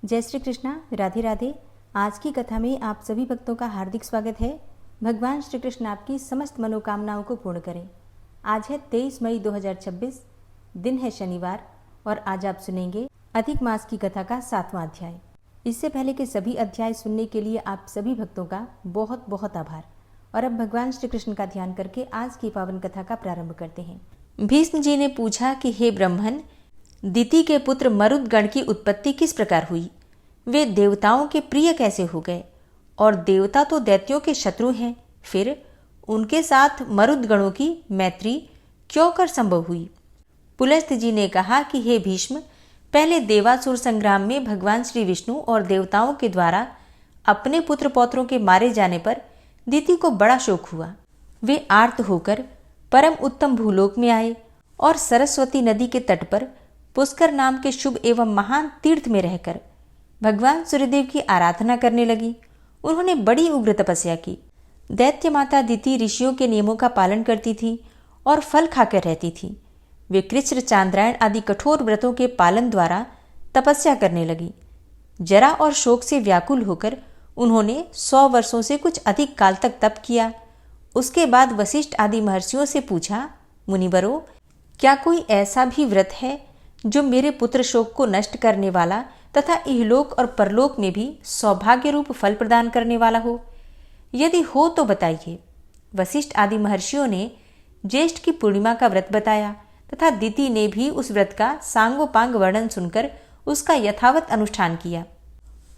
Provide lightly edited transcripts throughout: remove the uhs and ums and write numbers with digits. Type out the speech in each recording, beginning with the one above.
जय श्री कृष्णा, राधे राधे। आज की कथा में आप सभी भक्तों का हार्दिक स्वागत है। भगवान श्री कृष्ण आपकी समस्त मनोकामनाओं को पूर्ण करें। आज है 23 मई 2026, दिन है शनिवार और आज आप सुनेंगे अधिक मास की कथा का 7वां अध्याय। इससे पहले के सभी अध्याय सुनने के लिए आप सभी भक्तों का बहुत बहुत आभार। और अब भगवान श्री कृष्ण का ध्यान करके आज की पावन कथा का प्रारंभ करते हैं। भीष्म जी ने पूछा कि हे ब्राह्मण, दिति के पुत्र मरुदगण की उत्पत्ति किस प्रकार हुई? वे देवताओं के प्रिय कैसे हो गए? और देवता तो दैत्यों के शत्रु हैं, फिर उनके साथ मरुदगणों की मैत्री क्यों कर संभव हुई? पुलस्त्य जी ने कहा कि हे भीष्म, पहले देवासुर संग्राम में भगवान श्री विष्णु और देवताओं के द्वारा अपने पुत्र पौत्रों के मारे जाने पर दिति को बड़ा शोक हुआ। वे आर्त होकर परम उत्तम भूलोक में आए और सरस्वती नदी के तट पर पुष्कर नाम के शुभ एवं महान तीर्थ में रहकर भगवान सूर्यदेव की आराधना करने लगी। उन्होंने बड़ी उग्र तपस्या की। दैत्य माता दिति ऋषियों के नियमों का पालन करती थी और फल खाकर रहती थी। वे कृच्छ्र, चांद्रायण आदि कठोर व्रतों के पालन द्वारा तपस्या करने लगी। जरा और शोक से व्याकुल होकर उन्होंने 100 वर्षों से कुछ अधिक काल तक तप किया। उसके बाद वशिष्ठ आदि महर्षियों से पूछा, मुनिवरों, क्या कोई ऐसा भी व्रत है जो मेरे पुत्र शोक को नष्ट करने वाला तथा इहलोक और परलोक में भी सौभाग्य रूप फल प्रदान करने वाला हो? यदि हो तो बताइए। वशिष्ठ आदि महर्षियों ने ज्येष्ठ की पूर्णिमा का व्रत बताया तथा दिति ने भी उस व्रत का सांगोपांग वर्णन सुनकर उसका यथावत अनुष्ठान किया।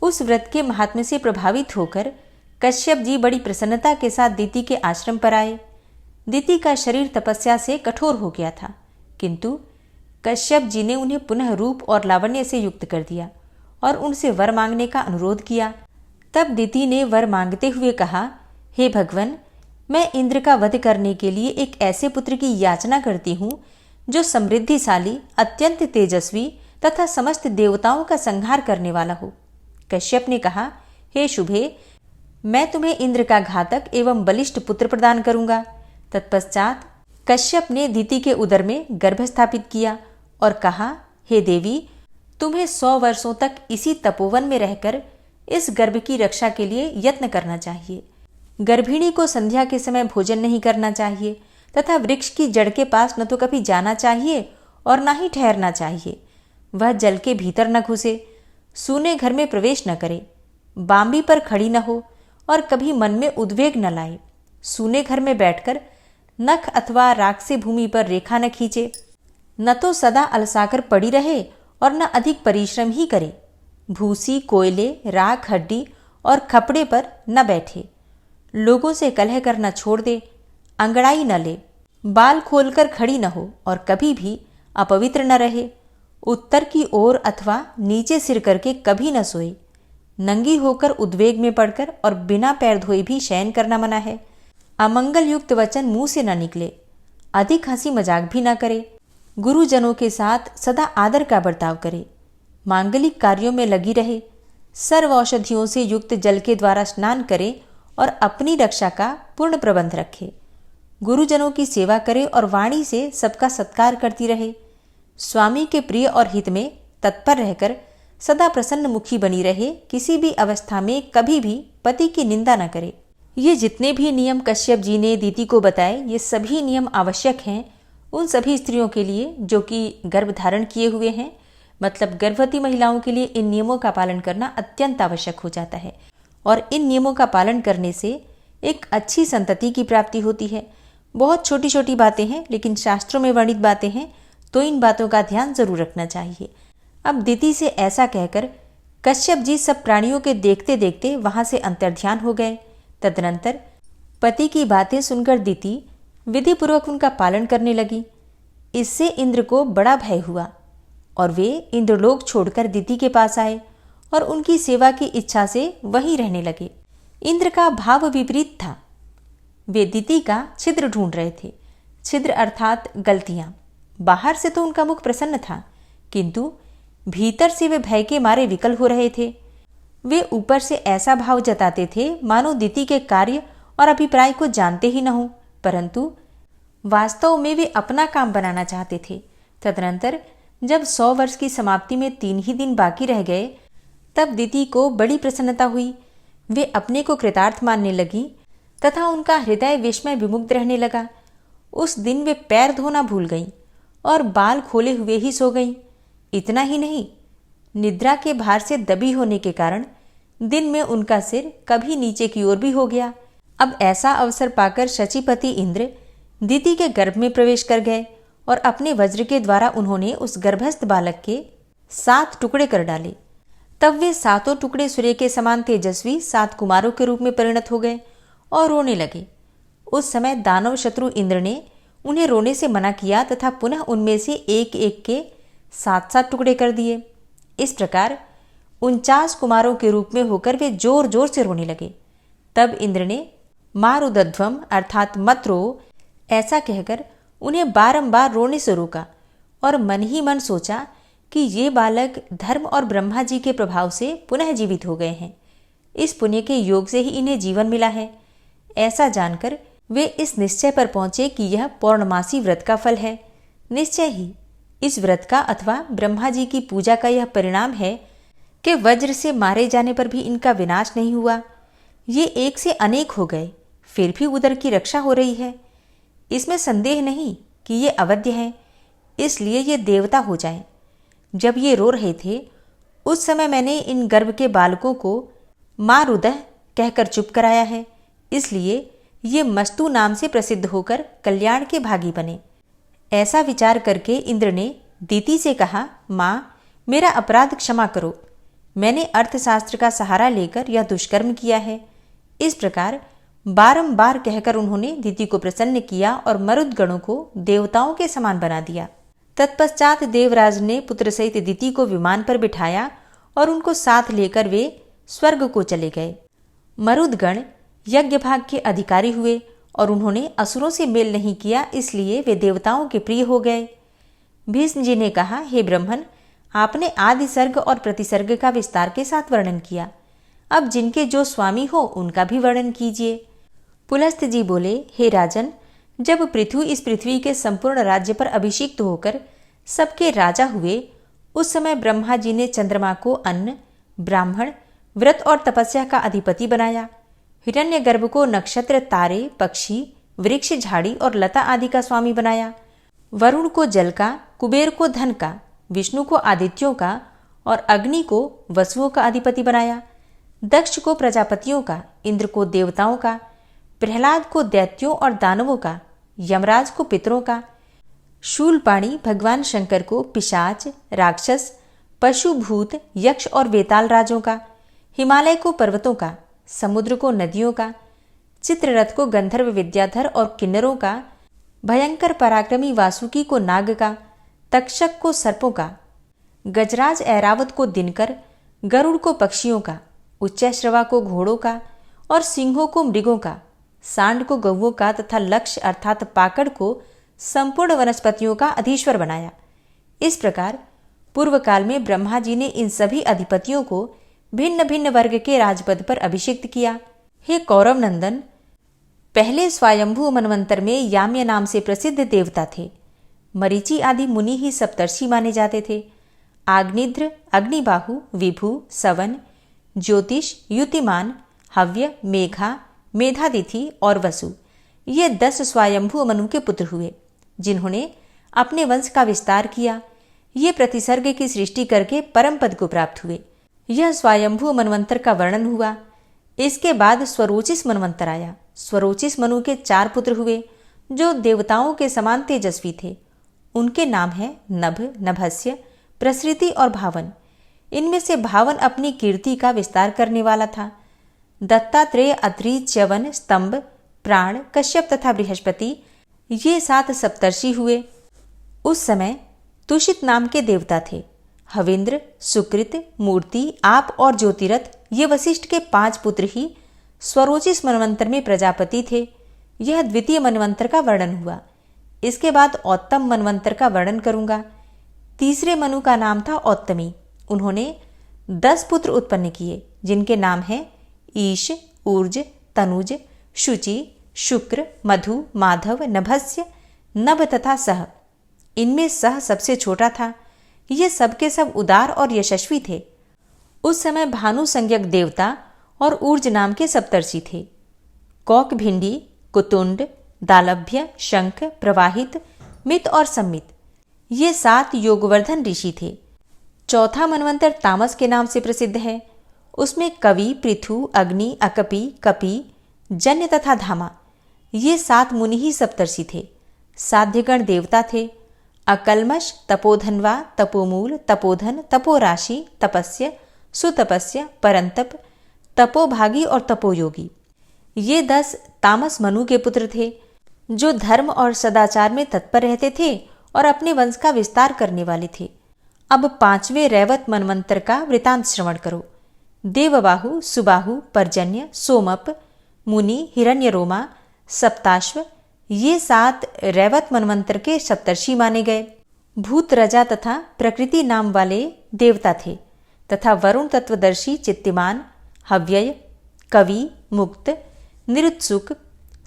उस व्रत के महात्म्य से प्रभावित होकर कश्यप जी बड़ी प्रसन्नता के साथ दिति के आश्रम पर आए। दिति का शरीर तपस्या से कठोर हो गया था, किंतु कश्यप जी ने उन्हें पुनः रूप और लावण्य से युक्त कर दिया और उनसे वर मांगने का अनुरोध किया। तब दिति ने वर मांगते हुए कहा, हे भगवन, मैं इंद्र का वध करने के लिए एक ऐसे पुत्र की याचना करती हूँ जो समृद्धिशाली, अत्यंत तेजस्वी तथा समस्त देवताओं का संहार करने वाला हो। कश्यप ने कहा, हे शुभे, मैं तुम्हें इंद्र का घातक एवं बलिष्ठ पुत्र प्रदान करूंगा। तत्पश्चात कश्यप ने दिति के उदर में गर्भ स्थापित किया और कहा, हे देवी, तुम्हें 100 वर्षों तक इसी तपोवन में रहकर इस गर्भ की रक्षा के लिए यत्न करना चाहिए। गर्भिणी को संध्या के समय भोजन नहीं करना चाहिए तथा वृक्ष की जड़ के पास न तो कभी जाना चाहिए और न ही ठहरना चाहिए। वह जल के भीतर न घुसे, सूने घर में प्रवेश न करे, बांबी पर खड़ी न हो और कभी मन में उद्वेग न लाए। सूने घर में बैठकर नख अथवा राख से भूमि पर रेखा न खींचे, न तो सदा अलसाकर पड़ी रहे और न अधिक परिश्रम ही करे। भूसी, कोयले, राख, हड्डी और खपड़े पर न बैठे। लोगों से कलह करना छोड़ दे, अंगड़ाई न ले, बाल खोलकर खड़ी न हो और कभी भी अपवित्र न रहे। उत्तर की ओर अथवा नीचे सिर करके कभी न सोए। नंगी होकर उद्वेग में पड़कर और बिना पैर धोए भी शयन करना मना है। अमंगल युक्त वचन मुंह से न निकले। अधिक हंसी मजाक भी न करे। गुरुजनों के साथ सदा आदर का बर्ताव करे। मांगलिक कार्यों में लगी रहे। सर्व औषधियों से युक्त जल के द्वारा स्नान करे और अपनी रक्षा का पूर्ण प्रबंध रखे। गुरुजनों की सेवा करे और वाणी से सबका सत्कार करती रहे। स्वामी के प्रिय और हित में तत्पर रहकर सदा प्रसन्न मुखी बनी रहे। किसी भी अवस्था में कभी भी पति की निंदा न करे। ये जितने भी नियम कश्यप जी ने दिति को बताए, ये सभी नियम आवश्यक हैं उन सभी स्त्रियों के लिए जो कि गर्भ धारण किए हुए हैं। मतलब गर्भवती महिलाओं के लिए इन नियमों का पालन करना अत्यंत आवश्यक हो जाता है और इन नियमों का पालन करने से एक अच्छी संतति की प्राप्ति होती है। बहुत छोटी छोटी बातें हैं, लेकिन शास्त्रों में वर्णित बातें हैं, तो इन बातों का ध्यान जरूर रखना चाहिए। अब दिति से ऐसा कहकर कश्यप जी सब प्राणियों के देखते देखते वहां से अंतर्ध्यान हो गए। तदनंतर पति की बातें सुनकर दिति विधि पूर्वक उनका पालन करने लगी। इससे इंद्र को बड़ा भय हुआ और वे इंद्रलोक छोड़कर दिति के पास आए और उनकी सेवा की इच्छा से वहीं रहने लगे। इंद्र का भाव विपरीत था। वे दिति का छिद्र ढूंढ रहे थे। छिद्र अर्थात गलतियां। बाहर से तो उनका मुख प्रसन्न था, किंतु भीतर से वे भय के मारे विकल हो रहे थे। वे ऊपर से ऐसा भाव जताते थे मानो दिति के कार्य और अभिप्राय को जानते ही न हो, परंतु वास्तव में वे अपना काम बनाना चाहते थे। तदनंतर जब 100 वर्ष की समाप्ति में 3 ही दिन बाकी रह गए, तब दिति को बड़ी प्रसन्नता हुई। वे अपने को कृतार्थ मानने लगी तथा उनका हृदय विस्मय विमुग्ध रहने लगा। उस दिन वे पैर धोना भूल गईं और बाल खोले हुए ही सो गईं। इतना ही नहीं, निद्रा के भार से दबी होने के कारण दिन में उनका सिर कभी नीचे की ओर भी हो गया। अब ऐसा अवसर पाकर शचीपति इंद्र दिति के गर्भ में प्रवेश कर गए और अपने वज्र के द्वारा उन्होंने उस गर्भस्थ बालक के 7 टुकड़े कर डाले। तब वे 7 टुकड़े सूर्य के समान तेजस्वी 7 कुमारों के रूप में परिणत हो गए और रोने लगे। उस समय दानव शत्रु इंद्र ने उन्हें रोने से मना किया तथा पुनः उनमें से एक एक के 7-7 टुकड़े कर दिए। इस प्रकार 49 कुमारों के रूप में होकर वे जोर जोर से रोने लगे। तब इंद्र ने मारुदध्वम अर्थात मत रो ऐसा कहकर उन्हें बारंबार रोने से रोका और मन ही मन सोचा कि ये बालक धर्म और ब्रह्मा जी के प्रभाव से पुनः जीवित हो गए हैं। इस पुण्य के योग से ही इन्हें जीवन मिला है। ऐसा जानकर वे इस निश्चय पर पहुंचे कि यह पौर्णमासी व्रत का फल है। निश्चय ही इस व्रत का अथवा ब्रह्मा जी की पूजा का यह परिणाम है कि वज्र से मारे जाने पर भी इनका विनाश नहीं हुआ। ये एक से अनेक हो गए, फिर भी उदर की रक्षा हो रही है। इसमें संदेह नहीं कि ये अवध्य हैं, इसलिए ये देवता हो जाएं। जब ये रो रहे थे उस समय मैंने इन गर्भ के बालकों को मारुदह कहकर चुप कराया है, इसलिए ये मस्तु नाम से प्रसिद्ध होकर कल्याण के भागी बने। ऐसा विचार करके इंद्र ने दिति से कहा, माँ, मेरा अपराध क्षमा करो। मैंने अर्थशास्त्र का सहारा लेकर यह दुष्कर्म किया है। इस प्रकार बारंबार कहकर उन्होंने दिति को प्रसन्न किया और मरुदगणों को देवताओं के समान बना दिया। तत्पश्चात देवराज ने पुत्र सहित दिति को विमान पर बिठाया और उनको साथ लेकर वे स्वर्ग को चले गए। मरुदगण यज्ञ भाग के अधिकारी हुए और उन्होंने असुरों से मेल नहीं किया, इसलिए वे देवताओं के प्रिय हो गए। भीष्म जी ने कहा, हे ब्रह्मन, आपने आदि सर्ग और प्रतिसर्ग का विस्तार के साथ वर्णन किया। अब जिनके जो स्वामी हो उनका भी वर्णन कीजिए। पुलस्त्य जी बोले, हे राजन, जब पृथ्वी इस पृथ्वी के संपूर्ण राज्य पर अभिषिक्त होकर सबके राजा हुए, उस समय ब्रह्मा जी ने चंद्रमा को अन्न, ब्राह्मण, व्रत और तपस्या का अधिपति बनाया। हिरण्यगर्भ को नक्षत्र, तारे, पक्षी, वृक्ष, झाड़ी और लता आदि का स्वामी बनाया। वरुण को जल का, कुबेर को धन का, विष्णु को आदित्यों का और अग्नि को वसुओं का अधिपति बनाया। दक्ष को प्रजापतियों का, इंद्र को देवताओं का, प्रहलाद को दैत्यों और दानवों का, यमराज को पितरों का, शूलपाणी भगवान शंकर को पिशाच, राक्षस, पशु, भूत, यक्ष और वेताल राजों का, हिमालय को पर्वतों का, समुद्र को नदियों का, चित्ररथ को गंधर्व विद्याधर और किन्नरों का, भयंकर पराक्रमी वासुकी को नाग का, तक्षक को सर्पों का, गजराज ऐरावत को दिनकर, गरुड़ को पक्षियों का, उच्चैश्रवा को घोड़ों का और सिंहों को मृगों का, सांड को गौओं का तथा लक्ष्य अर्थात पाकड़ को संपूर्ण वनस्पतियों का अधीश्वर बनाया। इस प्रकार पूर्व काल में ब्रह्मा जी ने इन सभी अधिपतियों को भिन्न भिन्न वर्ग के राजपद पर अभिषिक्त किया। हे कौरव नंदन, पहले स्वयंभू मनवंतर में याम्य नाम से प्रसिद्ध देवता थे। मरीचि आदि मुनि ही सप्तर्षि माने जाते थे। आग्निद्र, अग्निबाहु, विभु, सवन, ज्योतिष, युतिमान, हव्य, मेघा, मेधातिथि और वसु, ये 10 स्वयंभू मनु के पुत्र हुए, जिन्होंने अपने वंश का विस्तार किया। ये प्रतिसर्ग की सृष्टि करके परम पद को प्राप्त हुए। यह स्वयंभू मनवंतर का वर्णन हुआ। इसके बाद स्वरोचिस मनवंतर आया। स्वरोचिस मनु के 4 पुत्र हुए, जो देवताओं के समान तेजस्वी थे। उनके नाम है नभ, नभस्य, प्रसृति और भावन। इनमें से भावन अपनी कीर्ति का विस्तार करने वाला था। दत्तात्रेय, अत्रि, च्यवन, स्तंभ, प्राण, कश्यप तथा बृहस्पति, ये 7 सप्तर्षि हुए। उस समय तुषित नाम के देवता थे। हविंद्र, सुकृत, मूर्ति, आप और ज्योतिरथ, ये वशिष्ठ के 5 पुत्र ही स्वरोचिस मनवंतर में प्रजापति थे। यह द्वितीय मनवंतर का वर्णन हुआ। इसके बाद औत्तम मनवंतर का वर्णन करूंगा। तीसरे मनु का नाम था औत्तमी। उन्होंने 10 पुत्र उत्पन्न किए, जिनके नाम हैं ईश, ऊर्ज, तनुज, शुचि, शुक्र, मधु, माधव, नभस्य, नभ तथा सह। इनमें सह सबसे छोटा था। ये सबके सब उदार और यशस्वी थे। उस समय भानु संज्ञक देवता और ऊर्ज नाम के सप्तर्षि थे। कौक भिंडी, कुतुंड, दालभ्य, शंख, प्रवाहित, मित और सम्मित ये 7 योगवर्धन ऋषि थे। चौथा मनवंतर तामस के नाम से प्रसिद्ध है। उसमें कवि, पृथु, अग्नि, अकपि, कपि, जन्य तथा धामा ये 7 मुनि ही सप्तर्षि थे। साध्यगण देवता थे। अकल्मष, तपोधनवा, तपोमूल, तपोधन, तपोराशि, तपस्य, सुतपस्य, परंतप, तपोभागी और तपोयोगी ये 10 तामस मनु के पुत्र थे, जो धर्म और सदाचार में तत्पर रहते थे और अपने वंश का विस्तार करने वाले थे। अब 5वें रैवत मनवंतर का वृतांत श्रवण करो। देवबाहु, सुबाहु, पर्जन्य, सोमप, मुनि, हिरण्यरोमा, सप्ताश्व ये 7 रैवत मनवंतर के सप्तर्षि माने गए। भूत, रजा तथा प्रकृति नाम वाले देवता थे तथा वरुण तत्वदर्शी, चित्तिमान, हव्यय, कवि, मुक्त, निरुत्सुक,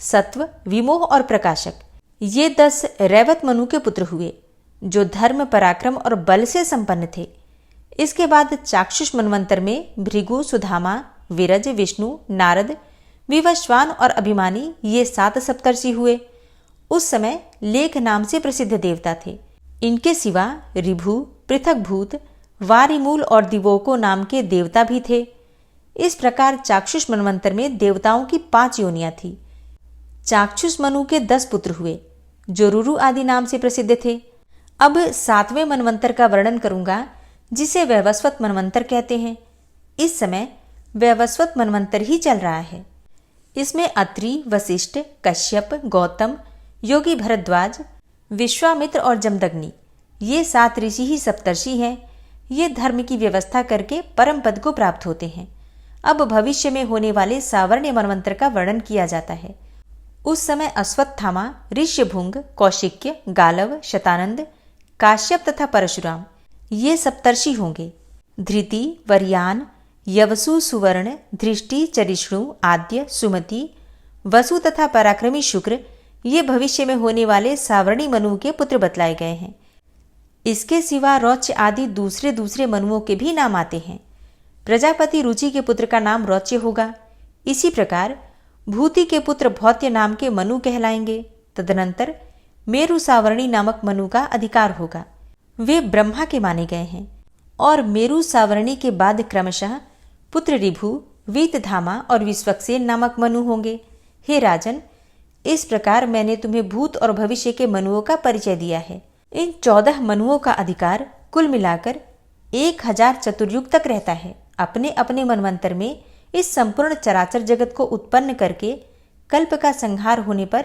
सत्व, विमोह और प्रकाशक ये 10 रैवत मनु के पुत्र हुए, जो धर्म, पराक्रम और बल से संपन्न थे। इसके बाद चाक्षुष मनवंतर में भृगु, सुधामा, विरज, विष्णु, नारद, विवस्वान और अभिमानी ये 7 सप्तर्षि हुए। उस समय लेख नाम से प्रसिद्ध देवता थे। इनके सिवा ऋभु, पृथक भूत, वारिमूल और दिवोको नाम के देवता भी थे। इस प्रकार चाक्षुष मनवंतर में देवताओं की 5 योनियां थी। चाक्षुष मनु के 10 पुत्र हुए, जो रुरु आदि नाम से प्रसिद्ध थे। अब 7वें मनवंतर का वर्णन करूंगा, जिसे वैवस्वत मनवंतर कहते हैं। इस समय वैवस्वत मनवंतर ही चल रहा है। इसमें अत्रि, वशिष्ठ, कश्यप, गौतम, योगी भरद्वाज, विश्वामित्र और जमदग्नि ये 7 ऋषि ही सप्तर्षि हैं। ये धर्म की व्यवस्था करके परम पद को प्राप्त होते हैं। अब भविष्य में होने वाले सावर्ण्य मनवंतर का वर्णन किया जाता है। उस समय अश्वत्थामा, ऋष्यभुंग, कौशिक्य, गालव, शतानंद, काश्यप तथा परशुराम ये सप्तर्षि होंगे। धृति, वर्यान, यवसु, सुवर्ण, धृष्टि, चरिष्णु, आद्य, सुमति, वसु तथा पराक्रमी शुक्र ये भविष्य में होने वाले सावर्णी मनु के पुत्र बतलाए गए हैं। इसके सिवा रौच्य आदि दूसरे मनुओं के भी नाम आते हैं। प्रजापति रुचि के पुत्र का नाम रौच्य होगा। इसी प्रकार भूति के पुत्र भौत्य नाम के मनु कहलाएंगे। तदनंतर मेरु सावर्णी नामक मनु का अधिकार होगा। वे ब्रह्मा के माने गए हैं। और मेरु सावर्णी के बाद क्रमशः पुत्र ऋभु, वीतधामा और विश्वक्सेन नामक मनु होंगे। हे राजन, इस प्रकार मैंने तुम्हें भूत और भविष्य के मनुओं का परिचय दिया है। इन 14 मनुओं का अधिकार कुल मिलाकर 1000 चतुर्युग तक रहता है। अपने अपने मनवंतर में इस संपूर्ण चराचर जगत को उत्पन्न करके कल्प का संहार होने पर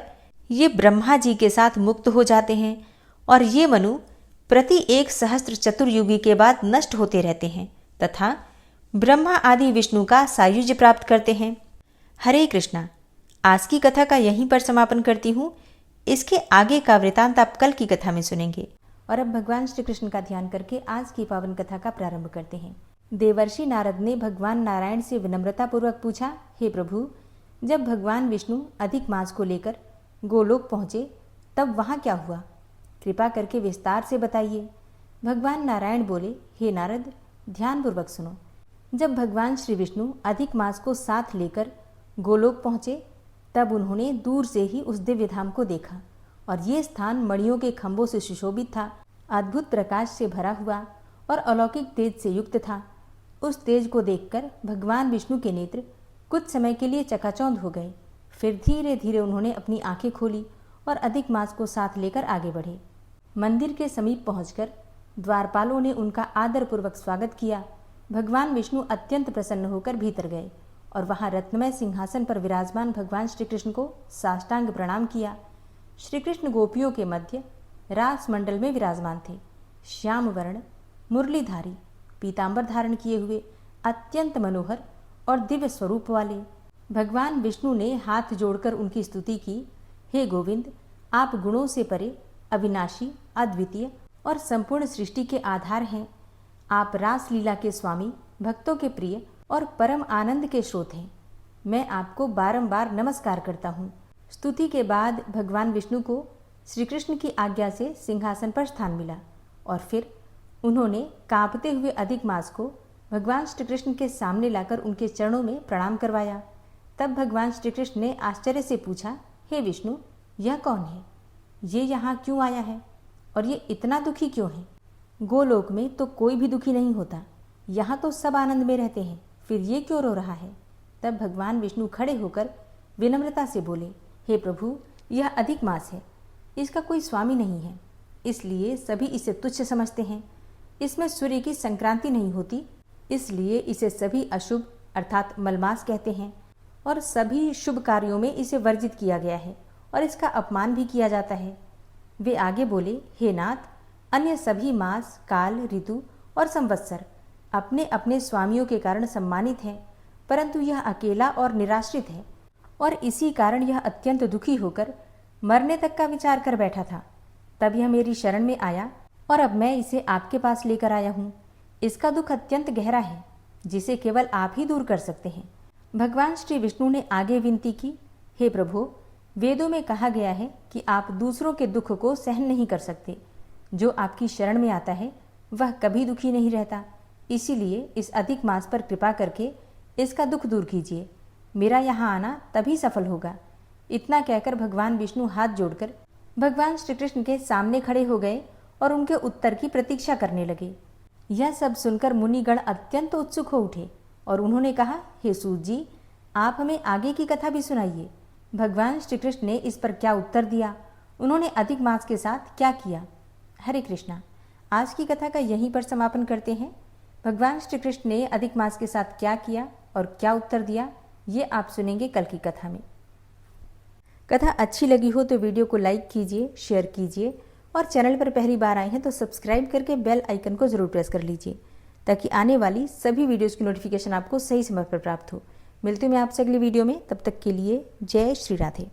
ये ब्रह्मा जी के साथ मुक्त हो जाते हैं और ये मनु प्रति 1,000 चतुर्युगी के बाद नष्ट होते रहते हैं तथा ब्रह्मा आदि विष्णु का सायुज्य प्राप्त करते हैं। हरे कृष्णा। आज की कथा का यहीं पर समापन करती हूँ। इसके आगे का वृतांत आप कल की कथा में सुनेंगे। और अब भगवान श्री कृष्ण का ध्यान करके आज की पावन कथा का प्रारंभ करते हैं। देवर्षि नारद ने भगवान नारायण से विनम्रता पूर्वक पूछा, हे प्रभु, जब भगवान विष्णु अधिक मास को लेकर गोलोक पहुँचे तब वहाँ क्या हुआ? कृपा करके विस्तार से बताइए। भगवान नारायण बोले, हे नारद, ध्यानपूर्वक सुनो। जब भगवान श्री विष्णु अधिक मास को साथ लेकर गोलोक पहुँचे तब उन्होंने दूर से ही उस दिव्य धाम को देखा और ये स्थान मणियों के खंभों से सुशोभित था, अद्भुत प्रकाश से भरा हुआ और अलौकिक तेज से युक्त था। उस तेज को देखकर भगवान विष्णु के नेत्र कुछ समय के लिए चकाचौंध हो गए। फिर धीरे धीरे उन्होंने अपनी आंखें खोली और अधिक मास को साथ लेकर आगे बढ़े। मंदिर के समीप पहुंचकर द्वारपालों ने उनका आदरपूर्वक स्वागत किया। भगवान विष्णु अत्यंत प्रसन्न होकर भीतर गए और वहां रत्नमय सिंहासन पर विराजमान भगवान श्री कृष्ण को साष्टांग प्रणाम किया। श्री कृष्ण गोपियों के मध्य रास मंडल में विराजमान थे। श्याम वर्ण, मुरलीधारी, पीतांबर धारण किए हुए, अत्यंत मनोहर और दिव्य स्वरूप वाले भगवान विष्णु ने हाथ जोड़कर उनकी स्तुति की। हे गोविंद, आप गुणों से परे, अविनाशी, अद्वितीय और संपूर्ण सृष्टि के आधार हैं। आप रासलीला के स्वामी, भक्तों के प्रिय और परम आनंद के स्रोत हैं। मैं आपको बारंबार नमस्कार करता हूँ। स्तुति के बाद भगवान विष्णु को श्री कृष्ण की आज्ञा से सिंहासन पर स्थान मिला और फिर उन्होंने कांपते हुए अधिक मास को भगवान श्री कृष्ण के सामने लाकर उनके चरणों में प्रणाम करवाया। तब भगवान श्री कृष्ण ने आश्चर्य से पूछा, हे विष्णु, यह कौन है? ये यहाँ क्यों आया है और ये इतना दुखी क्यों है? गोलोक में तो कोई भी दुखी नहीं होता, यहाँ तो सब आनंद में रहते हैं, फिर ये क्यों रो रहा है? तब भगवान विष्णु खड़े होकर विनम्रता से बोले, हे प्रभु, यह अधिक मास है, इसका कोई स्वामी नहीं है, इसलिए सभी इसे तुच्छ समझते हैं। इसमें सूर्य की संक्रांति नहीं होती, इसलिए इसे सभी अशुभ अर्थात मलमास कहते हैं और सभी शुभ कार्यों में इसे वर्जित किया गया है और इसका अपमान भी किया जाता है। वे आगे बोले, हे नाथ, अन्य सभी मास, काल, ऋतु और संवत्सर अपने अपने स्वामियों के कारण सम्मानित हैं, परंतु यह अकेला और निराश्रित है और इसी कारण यह अत्यंत दुखी होकर मरने तक का विचार कर बैठा था। तब यह मेरी शरण में आया और अब मैं इसे आपके पास लेकर आया हूँ। इसका दुख अत्यंत गहरा है, जिसे केवल आप ही दूर कर सकते हैं। भगवान श्री विष्णु ने आगे विनती की, हे प्रभु, वेदों में कहा गया है कि आप दूसरों के दुख को सहन नहीं कर सकते। जो आपकी शरण में आता है वह कभी दुखी नहीं रहता, इसीलिए इस अधिक मास पर कृपा करके इसका दुख दूर कीजिए। मेरा यहाँ आना तभी सफल होगा। इतना कहकर भगवान विष्णु हाथ जोड़कर भगवान श्री कृष्ण के सामने खड़े हो गए और उनके उत्तर की प्रतीक्षा करने लगे। यह सब सुनकर मुनिगण अत्यंत उत्सुक हो उठे और उन्होंने कहा, हे सूत जी, आप हमें आगे की कथा भी सुनाइए। भगवान श्री कृष्ण ने इस पर क्या उत्तर दिया, उन्होंने अधिक मास के साथ क्या किया? हरे कृष्णा। आज की कथा का यहीं पर समापन करते हैं। भगवान श्री कृष्ण ने अधिक मास के साथ क्या किया और क्या उत्तर दिया, ये आप सुनेंगे कल की कथा में। कथा अच्छी लगी हो तो वीडियो को लाइक कीजिए, शेयर कीजिए और चैनल पर पहली बार आए हैं तो सब्सक्राइब करके बेल आइकन को जरूर प्रेस कर लीजिए, ताकि आने वाली सभी वीडियोस की नोटिफिकेशन आपको सही समय पर प्राप्त हो। मिलती हूँ मैं आपसे अगली वीडियो में, तब तक के लिए जय श्री राधे।